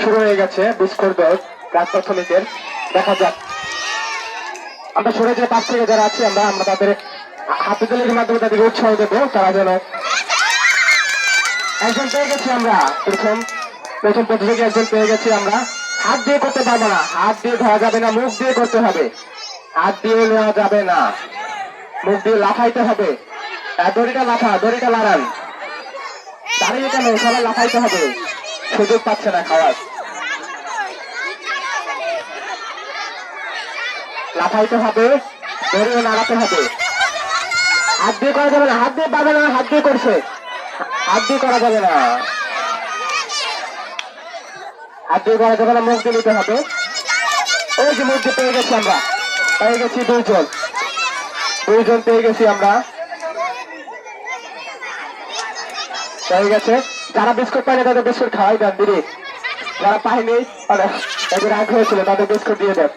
শুরু হয়ে গেছে বিস্কুট দৌড় প্রাক প্রাথমিকের। দেখা যাক, আমরা সরে যে পাশ থেকে যারা আছি আমরা তাদের হাতে তালির মাধ্যমে তাদেরকে উৎসাহ দেবো, তারা যেন। একজন পেয়ে গেছি আমরা, প্রথম প্রতিযোগী একজন পেয়ে গেছি আমরা। হাত দিয়ে করতে পারবো না, হাত দিয়ে ধরা যাবে না, মুখ দিয়ে করতে হবে। হাত দিয়ে নেওয়া যাবে না, মুখ দিয়ে লাফাইতে হবে। দড়িটা লাড়ান, দাঁড়িয়ে কেন, সবাই লাফাইতে হবে, সুযোগ পাচ্ছে না খাওয়ার। লাফাইতে হবে, দড়িও নাড়াতে হবে। হাত দিয়ে করা যাবে না, হাত দিয়ে পাবে না, হাত দিয়ে করছে, হাত দিয়ে করা যাবে না, হাত দিয়ে করা যাবে না, মুখ দিয়ে নিতে হবে। ওই যে মুখ দিয়ে পেয়ে গেছি আমরা, পেয়ে গেছি দুইজন পেয়ে গেছি আমরা, পেয়ে গেছে। যারা বিস্কুট পায়নি তাদের বিস্কুট খাওয়াই দেন দিদি, যারা পায়নি তাদের আগ্রহ ছিল তাদের বিস্কুট দিয়ে দেন।